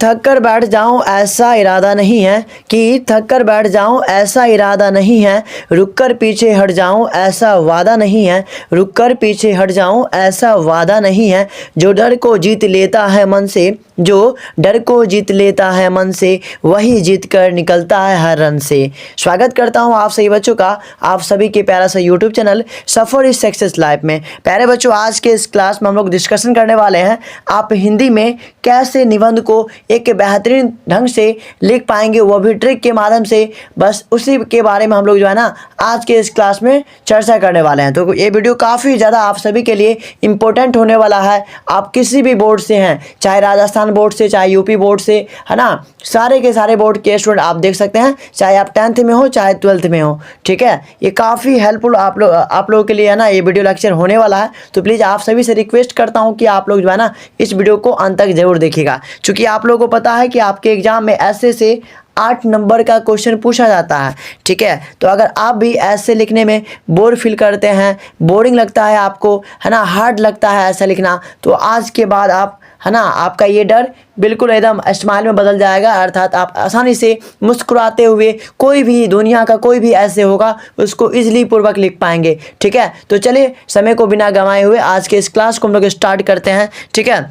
थक कर बैठ जाऊं ऐसा इरादा नहीं है कि थक कर बैठ जाऊं ऐसा इरादा नहीं है, रुक कर पीछे हट जाऊं ऐसा वादा नहीं है, रुक कर पीछे हट जाऊं ऐसा वादा नहीं है। जो डर को जीत लेता है मन से, जो डर को जीत लेता है मन से, वही जीत कर निकलता है हर रन से। स्वागत करता हूं आप सभी बच्चों का आप सभी के प्यारा सा YouTube channel suffer is success life में। प्यारे बच्चों, आज के इस क्लास में हम लोग डिस्कशन करने वाले हैं आप हिंदी में कैसे निबंध को एक बेहतरीन ढंग से लिख पाएंगे, वो भी ट्रिक के माध्यम से। बस उसी के बारे में हम लोग जो है ना आज के इस क्लास में चर्चा करने वाले हैं। तो ये वीडियो काफ़ी ज़्यादा आप सभी के लिए इम्पोर्टेंट होने वाला है। आप किसी भी बोर्ड से हैं, चाहे राजस्थान बोर्ड से, चाहे यूपी बोर्ड से, है ना, सारे के सारे बोर्ड के स्टूडेंट आप देख सकते हैं, चाहे आप 10th में हो चाहे 12th में हो। ठीक है, ये काफ़ी हेल्पफुल आप लोगों के लिए है ना, ये वीडियो लेक्चर होने वाला है। तो प्लीज़ आप सभी से रिक्वेस्ट करता हूँ कि आप लोग जो है ना इस वीडियो को अंत तक जरूर देखिएगा, क्योंकि आप लोगों को पता है कि आपके एग्जाम में ऐसे से 8 नंबर का क्वेश्चन पूछा जाता है। ठीक है, तो अगर आप भी ऐसे लिखने में बोर फील करते हैं, बोरिंग लगता है आपको, है ना, हार्ड लगता है ऐसा लिखना, तो आज के बाद आप, है ना, आपका ये डर बिल्कुल एकदम स्माइल में बदल जाएगा। अर्थात आप आसानी से मुस्कुराते हुए कोई भी दुनिया का कोई भी ऐसे होगा उसको इजीली पूर्वक लिख पाएंगे। ठीक है, तो चलिए समय को बिना गंवाए हुए आज के इस क्लास को हम लोग स्टार्ट करते हैं। ठीक है,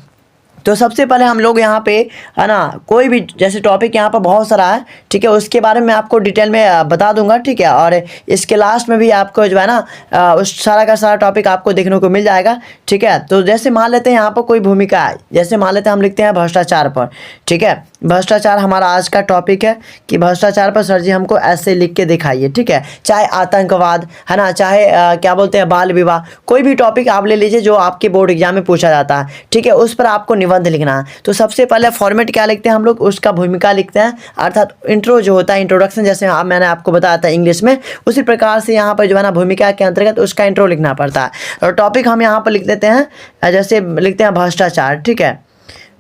तो सबसे पहले हम लोग यहाँ पे, है ना, कोई भी जैसे टॉपिक यहाँ पर बहुत सारा है, ठीक है, उसके बारे में आपको डिटेल में बता दूंगा। ठीक है, और इसके लास्ट में भी आपको जो है ना उस सारा का सारा टॉपिक आपको देखने को मिल जाएगा। ठीक है, तो जैसे मान लेते हैं यहाँ पर कोई भूमिका है, जैसे मान लेते हैं हम लिखते हैं भ्रष्टाचार पर। ठीक है, भ्रष्टाचार हमारा आज का टॉपिक है कि भ्रष्टाचार पर सर जी हमको ऐसे लिख के दिखाइए। ठीक है, चाहे आतंकवाद, है ना, चाहे क्या बोलते हैं बाल विवाह, कोई भी टॉपिक आप ले लीजिए जो आपके बोर्ड एग्जाम में पूछा जाता है। ठीक है, उस पर आपको निबंध लिखना है। तो सबसे पहले फॉर्मेट क्या लिखते हैं हम लोग, उसका भूमिका लिखते हैं, अर्थात इंट्रो जो होता है, इंट्रोडक्शन, जैसे मैंने आपको बताया था इंग्लिश में, उसी प्रकार से यहाँ पर जो है ना भूमिका के अंतर्गत उसका इंट्रो लिखना पड़ता है। और टॉपिक हम यहाँ पर लिख देते हैं, जैसे लिखते हैं भ्रष्टाचार। ठीक है,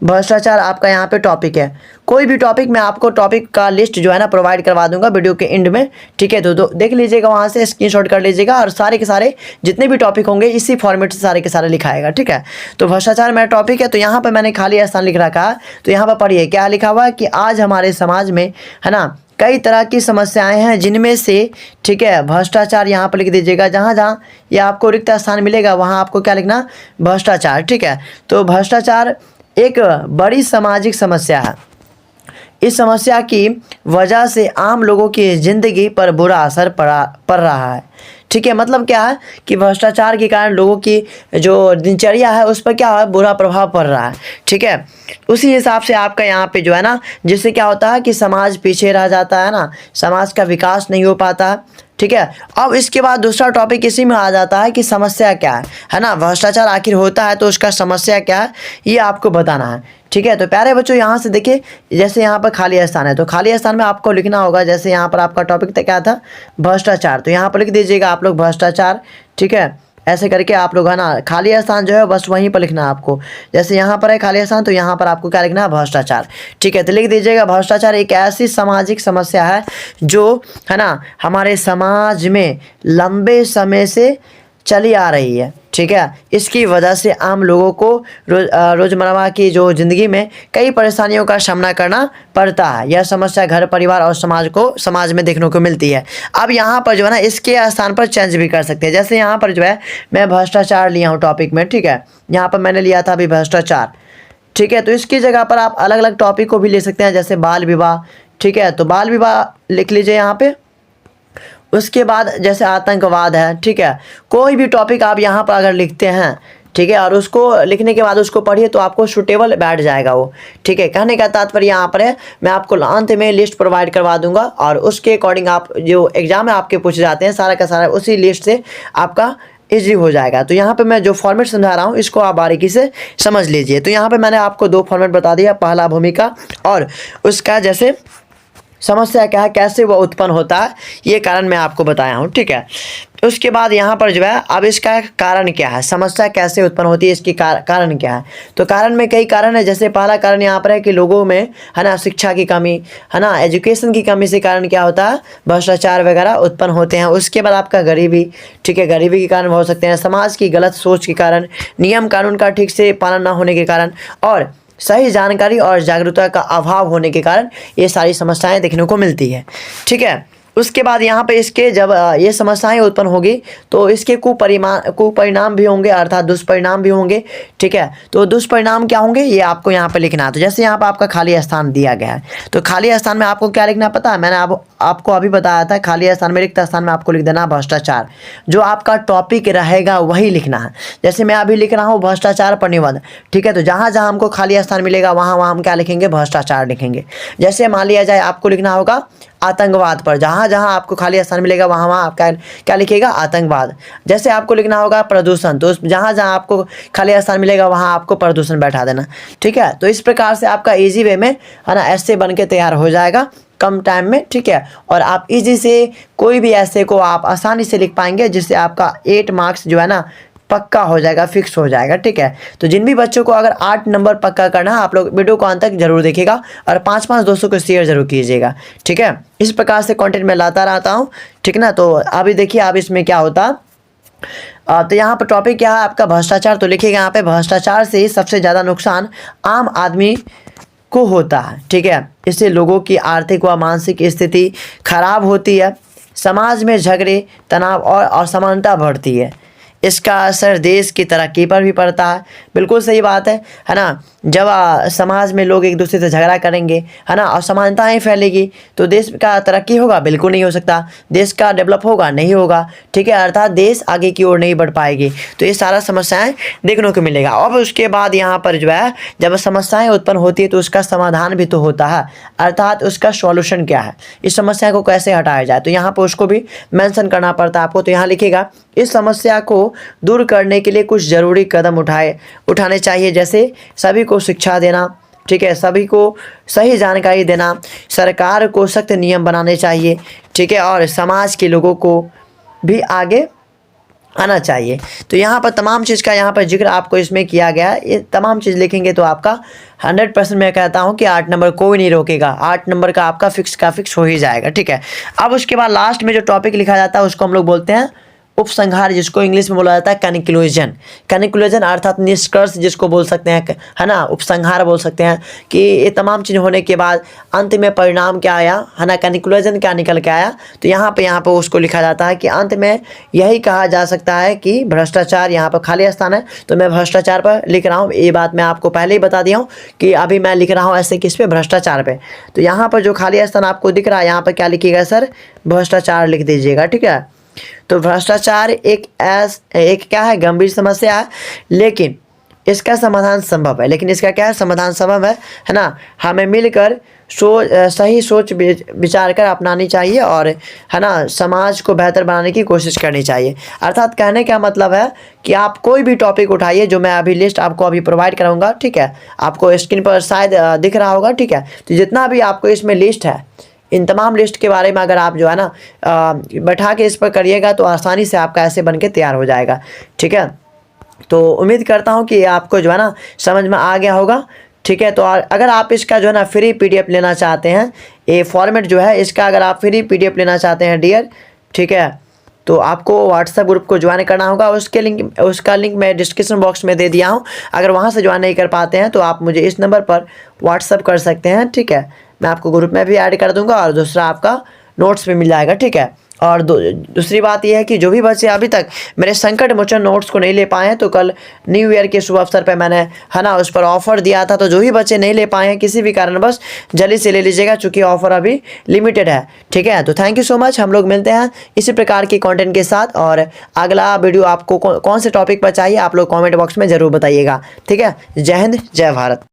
भ्रष्टाचार आपका यहाँ पे टॉपिक है। कोई भी टॉपिक मैं आपको टॉपिक का लिस्ट जो है ना प्रोवाइड करवा दूंगा वीडियो के एंड में। ठीक है, तो देख लीजिएगा, वहाँ से स्क्रीनशॉट कर लीजिएगा, और सारे के सारे जितने भी टॉपिक होंगे इसी फॉर्मेट से सारे के सारे लिखाएगा। ठीक है, तो भ्रष्टाचार मेरा टॉपिक है। तो यहाँ पर मैंने खाली स्थान लिख रखा है, तो यहाँ पर पढ़िए क्या लिखा हुआ है कि आज हमारे समाज में, है ना, कई तरह की समस्याएं हैं जिनमें से, ठीक है, भ्रष्टाचार यहाँ पर लिख दीजिएगा। जहाँ जहाँ ये आपको रिक्त स्थान मिलेगा वहाँ आपको क्या लिखना, भ्रष्टाचार। ठीक है, तो भ्रष्टाचार एक बड़ी सामाजिक समस्या है। इस समस्या की वजह से आम लोगों की ज़िंदगी पर बुरा असर पड़ रहा है। ठीक है, मतलब क्या है कि भ्रष्टाचार के कारण लोगों की जो दिनचर्या है उस पर क्या है, बुरा प्रभाव पड़ रहा है। ठीक है, उसी हिसाब से आपका यहाँ पे जो है ना, जिससे क्या होता है कि समाज पीछे रह जाता है ना, समाज का विकास नहीं हो पाता। ठीक है, अब इसके बाद दूसरा टॉपिक इसी में आ जाता है कि समस्या क्या है ना, भ्रष्टाचार आखिर होता है तो उसका समस्या क्या है ये आपको बताना है। ठीक है, तो प्यारे बच्चों यहाँ से देखिए, जैसे यहाँ पर खाली स्थान है, तो खाली स्थान में आपको लिखना होगा, जैसे यहाँ पर आपका टॉपिक क्या था, भ्रष्टाचार, तो यहाँ पर लिख दीजिएगा आप लोग भ्रष्टाचार। ठीक है, ऐसे करके आप लोग, है ना, खाली स्थान जो है बस वहीं पर लिखना है आपको। जैसे यहाँ पर है खाली स्थान, तो यहाँ पर आपको क्या लिखना है, भ्रष्टाचार। ठीक है, तो लिख दीजिएगा भ्रष्टाचार एक ऐसी सामाजिक समस्या है जो, है ना, हमारे समाज में लंबे समय से चली आ रही है। ठीक है, इसकी वजह से आम लोगों को रोज़मर्रा की जो ज़िंदगी में कई परेशानियों का सामना करना पड़ता है। यह समस्या घर, परिवार और समाज में देखने को मिलती है। अब यहाँ पर जो है ना इसके स्थान पर चेंज भी कर सकते हैं। जैसे यहाँ पर जो है मैं भ्रष्टाचार लिया हूँ टॉपिक में। ठीक है, यहाँ पर मैंने लिया था अभी भ्रष्टाचार। ठीक है, तो इसकी जगह पर आप अलग अलग टॉपिक को भी ले सकते हैं, जैसे बाल विवाह। ठीक है, तो बाल विवाह लिख लीजिए यहाँ पे। उसके बाद जैसे आतंकवाद है। ठीक है, कोई भी टॉपिक आप यहाँ पर अगर लिखते हैं, ठीक है, और उसको लिखने के बाद उसको पढ़िए तो आपको सूटेबल बैठ जाएगा वो। ठीक है, कहने का तात्पर्य यहाँ पर है, मैं आपको अंत में लिस्ट प्रोवाइड करवा दूंगा, और उसके अकॉर्डिंग आप जो एग्जाम में आपके पूछे जाते हैं सारा का सारा उसी लिस्ट से आपका ईजी हो जाएगा। तो यहाँ पे मैं जो फॉर्मेट समझा रहा हूँ इसको आप बारीकी से समझ लीजिए। तो यहाँ पे मैंने आपको 2 फॉर्मेट बता दिया, पहला भूमिका और उसका जैसे समस्या क्या है, कैसे वो उत्पन्न होता है, ये कारण मैं आपको बताया हूँ। ठीक है, उसके बाद यहाँ पर जो है अब इसका कारण क्या है, समस्या कैसे उत्पन्न होती है, इसकी कारण क्या है। तो कारण में कई कारण है। जैसे पहला कारण यहाँ पर है कि लोगों में, है ना, शिक्षा की कमी, है ना, एजुकेशन की कमी से कारण क्या होता है, भ्रष्टाचार वगैरह उत्पन्न होते हैं। उसके बाद आपका गरीबी। ठीक है, गरीबी के कारण हो सकते हैं, समाज की गलत सोच के कारण, नियम कानून का ठीक से पालन न होने के कारण, और सही जानकारी और जागरूकता का अभाव होने के कारण ये सारी समस्याएं देखने को मिलती है। ठीक है, उसके बाद यहाँ पे इसके जब ये समस्याएं उत्पन्न होगी तो इसके कुपरिणाम भी होंगे, अर्थात दुष्परिणाम भी होंगे। ठीक है, तो दुष्परिणाम क्या होंगे ये आपको यहाँ पे लिखना है। तो जैसे यहाँ पे आपका खाली स्थान दिया गया है, तो खाली स्थान में आपको क्या लिखना पता है, मैंने आपको अभी बताया था। खाली स्थान में, रिक्त स्थान में आपको लिख देना भ्रष्टाचार। जो आपका टॉपिक रहेगा वही लिखना है। जैसे मैं अभी लिख रहा हूँ भ्रष्टाचार पर निबंध। ठीक है, तो जहाँ जहाँ हमको खाली स्थान मिलेगा वहाँ वहाँ हम क्या लिखेंगे, भ्रष्टाचार लिखेंगे। जैसे मान लिया जाए आपको लिखना होगा आतंकवाद पर, जहाँ जहाँ आपको खाली स्थान मिलेगा वहाँ वहाँ आप क्या लिखिएगा, आतंकवाद। जैसे आपको लिखना होगा प्रदूषण, तो जहाँ जहाँ आपको खाली स्थान मिलेगा वहाँ आपको प्रदूषण बैठा देना। ठीक है, तो इस प्रकार से आपका इजी वे में है ना ऐसे बन के तैयार हो जाएगा कम टाइम में। ठीक है, और आप इजी से कोई भी ऐसे को आप आसानी से लिख पाएंगे, जिससे आपका 8 मार्क्स जो है ना पक्का हो जाएगा, फिक्स हो जाएगा। ठीक है, तो जिन भी बच्चों को अगर 8 नंबर पक्का करना है, आप लोग वीडियो को अंत तक जरूर देखिएगा और 5-5 दोस्तों को शेयर जरूर कीजिएगा। ठीक है, इस प्रकार से कंटेंट मैं लाता रहता हूँ। ठीक ना, तो अभी देखिए अब इसमें क्या होता। तो यहाँ पर टॉपिक क्या है आपका, भ्रष्टाचार। तो लिखिएगा यहाँ पे, भ्रष्टाचार से ही सबसे ज़्यादा नुकसान आम आदमी को होता है। ठीक है, इससे लोगों की आर्थिक व मानसिक स्थिति खराब होती है, समाज में झगड़े, तनाव और असमानता बढ़ती है। इसका असर देश की तरक्की पर भी पड़ता है। बिल्कुल सही बात है ना। जब समाज में लोग एक दूसरे से झगड़ा करेंगे, है ना, असमानताएं फैलेगी, तो देश का तरक्की होगा, बिल्कुल नहीं हो सकता। देश का डेवलप होगा, नहीं होगा। ठीक है, अर्थात देश आगे की ओर नहीं बढ़ पाएगी। तो ये सारा समस्याएं देखने को मिलेगा। अब उसके बाद यहाँ पर जो है जब समस्याएं उत्पन्न होती है तो उसका समाधान भी तो होता है, अर्थात उसका सॉल्यूशन क्या है, इस समस्या को कैसे हटाया जाए, तो यहाँ पर उसको भी मेंशन करना पड़ता है आपको। तो यहाँ लिखिएगा, इस समस्या को दूर करने के लिए कुछ ज़रूरी कदम उठाने चाहिए, जैसे सभी को शिक्षा देना। ठीक है, सभी को सही जानकारी देना, सरकार को सख्त नियम बनाने चाहिए। ठीक है, और समाज के लोगों को भी आगे आना चाहिए। तो यहाँ पर तमाम चीज़ का यहाँ पर जिक्र आपको इसमें किया गया है। ये तमाम चीज़ लिखेंगे तो आपका 100% मैं कहता हूँ कि 8 नंबर कोई नहीं रोकेगा। 8 नंबर का आपका फिक्स का फिक्स हो ही जाएगा। ठीक है, अब उसके बाद लास्ट में जो टॉपिक लिखा जाता है उसको हम लोग बोलते हैं उपसंहार, जिसको इंग्लिश में बोला जाता है कंक्लूजन। कंक्लूजन अर्थात निष्कर्ष जिसको बोल सकते हैं, है ना, उपसंहार बोल सकते हैं। कि ये तमाम चीज़ होने के बाद अंत में परिणाम क्या आया, है ना, कंक्लूजन क्या निकल के आया। तो यहाँ पे उसको लिखा जाता है कि अंत में यही कहा जा सकता है कि भ्रष्टाचार, यहाँ पर खाली स्थान है तो मैं भ्रष्टाचार पर लिख रहा हूँ। ये बात मैं आपको पहले ही बता दिया हूँ कि अभी मैं लिख रहा हूँ ऐसे किस पे, भ्रष्टाचार पे। तो यहाँ पर जो खाली स्थान आपको दिख रहा है यहाँ पर क्या लिखिएगा सर, भ्रष्टाचार लिख दीजिएगा। ठीक है, तो भ्रष्टाचार एक क्या है, गंभीर समस्या है, लेकिन इसका समाधान संभव है। लेकिन इसका क्या है, समाधान संभव है ना। हमें मिलकर सही सोच विचार कर अपनानी चाहिए और, है ना, समाज को बेहतर बनाने की कोशिश करनी चाहिए। अर्थात कहने का मतलब है कि आप कोई भी टॉपिक उठाइए, जो मैं अभी लिस्ट आपको अभी प्रोवाइड कराऊंगा। ठीक है, आपको स्क्रीन पर शायद दिख रहा होगा। ठीक है, तो जितना भी आपको इसमें लिस्ट है, इन तमाम लिस्ट के बारे में अगर आप जो है ना बैठा के इस पर करिएगा तो आसानी से आपका ऐसे बन के तैयार हो जाएगा। ठीक है, तो उम्मीद करता हूँ कि आपको जो है ना समझ में आ गया होगा। ठीक है, तो अगर आप इसका जो है ना फ्री PDF लेना चाहते हैं, ये फॉर्मेट जो है इसका अगर आप फ्री PDF लेना चाहते हैं डियर, ठीक है, तो आपको व्हाट्सएप ग्रुप को ज्वाइन करना होगा। उसका लिंक मैं डिस्क्रिप्शन बॉक्स में दे दिया हूँ। अगर वहाँ से ज्वाइन नहीं कर पाते हैं तो आप मुझे इस नंबर पर व्हाट्सएप कर सकते हैं। ठीक है, मैं आपको ग्रुप में भी ऐड कर दूंगा और दूसरा आपका नोट्स भी मिल जाएगा। ठीक है, और दूसरी बात यह है कि जो भी बच्चे अभी तक मेरे संकट मोचन नोट्स को नहीं ले पाए हैं, तो कल न्यू ईयर के शुभ अवसर पे मैंने, है ना, उस पर ऑफ़र दिया था। तो जो भी बच्चे नहीं ले पाए हैं किसी भी कारणवश, जल्दी से ले लीजिएगा, चूँकि ऑफ़र अभी लिमिटेड है। ठीक है, तो थैंक यू सो मच। हम लोग मिलते हैं इसी प्रकार के कंटेंट के साथ, और अगला वीडियो आपको कौन से टॉपिक पर चाहिए आप लोग कॉमेंट बॉक्स में ज़रूर बताइएगा। ठीक है, जय हिंद, जय भारत।